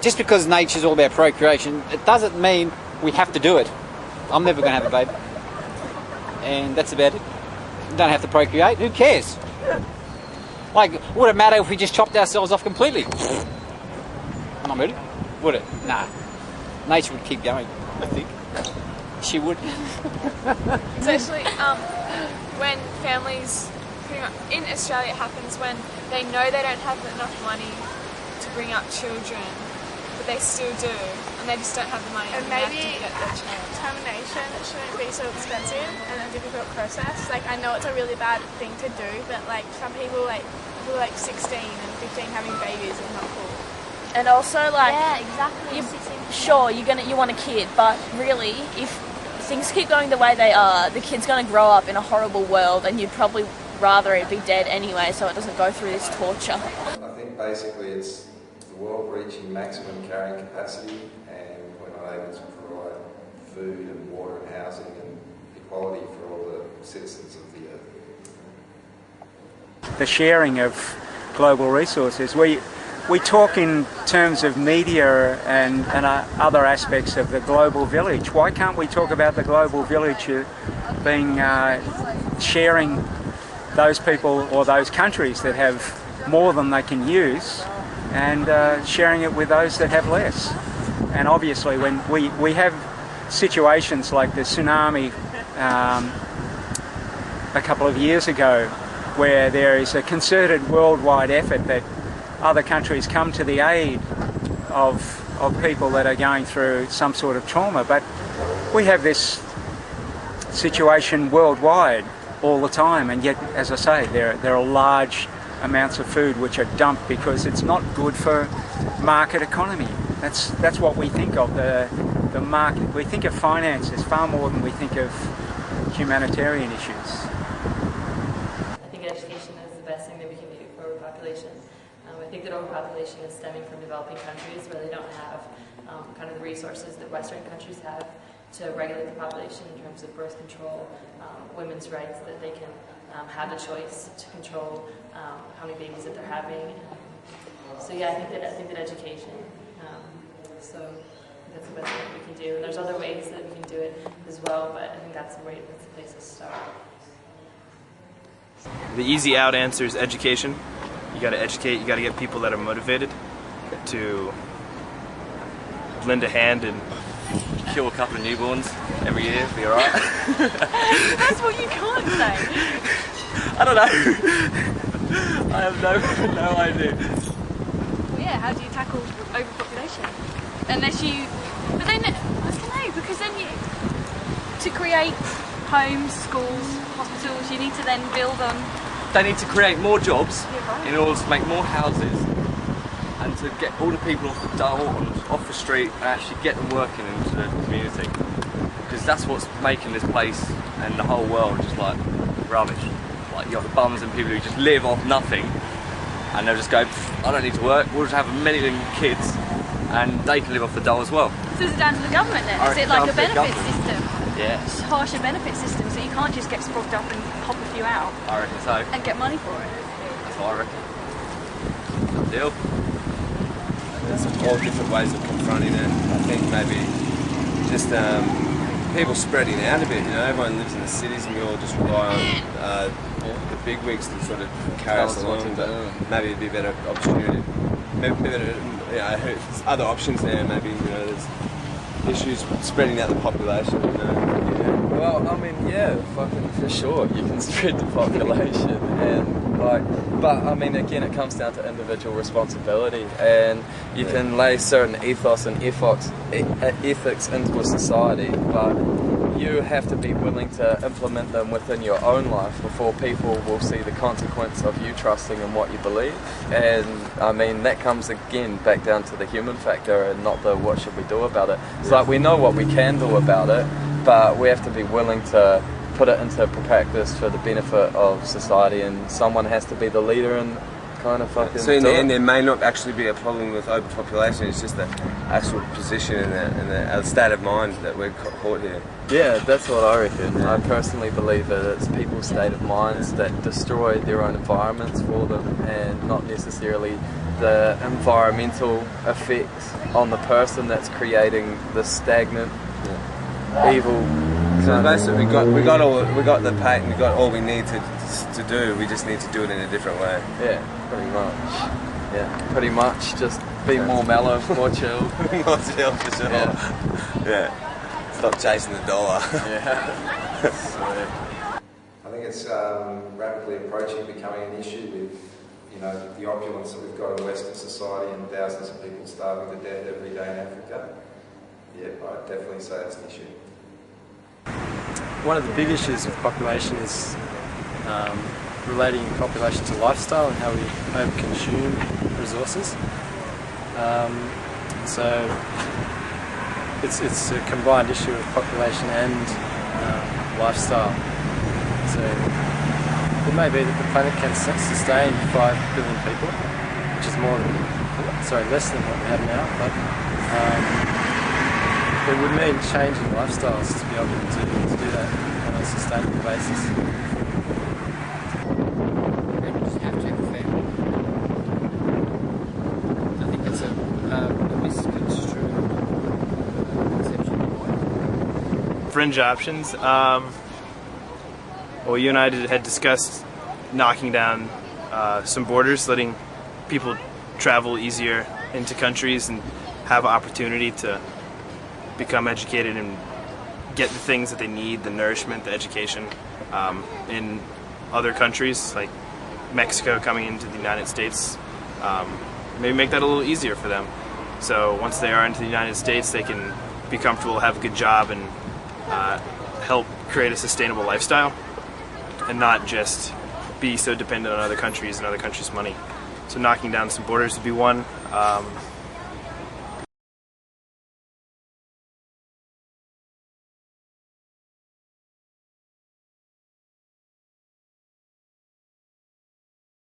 just because nature's all about procreation, it doesn't mean we have to do it. I'm never going to have a baby. And that's about it. You don't have to procreate. Who cares? Like, would it matter if we just chopped ourselves off completely? Not really. Would it? Nah. Nature would keep going, I think. She would. Especially when families, pretty much, in Australia it happens when they know they don't have enough money to bring up children, but they still do, and they just don't have the money. And they maybe have to get their child. termination shouldn't be so expensive and a difficult process. Like, I know it's a really bad thing to do, but like some people who are like 16 and 15 having babies is not cool. And also, like, yeah, exactly. Sure, you want a kid, but really, if things keep going the way they are, the kid's going to grow up in a horrible world, and you'd probably rather it be dead anyway, so it doesn't go through this torture. I think basically it's the world reaching maximum carrying capacity, and we're not able to provide food and water and housing and equality for all the citizens of the earth. The sharing of global resources. We talk in terms of media and other aspects of the global village. Why can't we talk about the global village being sharing those people or those countries that have more than they can use, and sharing it with those that have less? And obviously when we have situations like the tsunami a couple of years ago, where there is a concerted worldwide effort that other countries come to the aid of people that are going through some sort of trauma. But we have this situation worldwide all the time, and yet, as I say, there are large amounts of food which are dumped because it's not good for market economy. That's what we think of, the market. We think of finances far more than we think of humanitarian issues. I think education is the best thing that we can do for overpopulation. I think that overpopulation is stemming from developing countries where they don't have kind of the resources that Western countries have to regulate the population in terms of birth control, women's rights, that they can have a choice to control how many babies that they're having. So yeah, I think that education. So that's the best thing we can do. And there's other ways that we can do it as well, but I think that's the place to start. The easy out answer is education. You got to educate, you got to get people that are motivated to lend a hand and kill a couple of newborns every year, be alright. That's what you can't say. I don't know. I have no idea. Well, yeah, how do you tackle overpopulation? Unless you, but then, I don't know, because then to create homes, schools, hospitals, you need to then build on. They need to create more jobs in order to make more houses and to get all the people off the dole, off the street, and actually get them working into the community. Because that's what's making this place and the whole world just like rubbish. Like you got the bums and people who just live off nothing, and they'll just go, I don't need to work, we'll just have a million kids and they can live off the dole as well. So is it down to the government then? Is it like a benefit system? Yeah. It's a harsher benefit system, so you can't just get sprugged up and pop a few out. I reckon so. And get money for it. That's what I reckon. Good deal. There's all different ways of confronting it. I think maybe just people spreading out a bit, you know, everyone lives in the cities and we all just rely on the bigwigs to sort of carry us along, but maybe it'd be a better opportunity. Maybe better, you know, there's other options there, maybe, you know, there's issues spreading out the population, you know. Yeah. Well, I mean, yeah, fucking for sure, you can spread the population, and like, but I mean, again, it comes down to individual responsibility, and you can lay certain ethos and ethics into a society, but you have to be willing to implement them within your own life before people will see the consequence of you trusting in what you believe. And I mean, that comes again back down to the human factor and not the what should we do about it. It's like we know what we can do about it, but we have to be willing to put it into practice for the benefit of society, and someone has to be the leader and kind of fucking. So in the end, there may not actually be a problem with overpopulation. It's just the actual position and the state of mind that we're caught here. Yeah, that's what I reckon. Yeah. I personally believe that it's people's state of minds that destroy their own environments for them, and not necessarily the environmental effects on the person that's creating the stagnant, evil. So basically, we got the paint, we got all we need to do. We just need to do it in a different way. Yeah, pretty much. Yeah, pretty much. Just be more mellow, more chill. More chill for sure. Yeah. Stop chasing the dollar. Yeah. I think it's rapidly approaching becoming an issue with, you know, the opulence that we've got in Western society and thousands of people starving to death every day in Africa. Yeah, I'd definitely say it's an issue. One of the big issues of population is relating population to lifestyle and how we overconsume resources. So it's a combined issue of population and lifestyle. So it may be that the planet can sustain 5 billion people, which is less than what we have now, but it would mean changing lifestyles to be able to do that on a sustainable basis. People just have to have a family. I think that's a misconstrued conception. Fringe options. Well, you and I had discussed knocking down some borders, letting people travel easier into countries and have opportunity to become educated and get the things that they need, the nourishment, the education in other countries like Mexico coming into the United States. Maybe make that a little easier for them. So once they are into the United States, they can be comfortable, have a good job, and help create a sustainable lifestyle and not just be so dependent on other countries and other countries' money. So knocking down some borders would be one.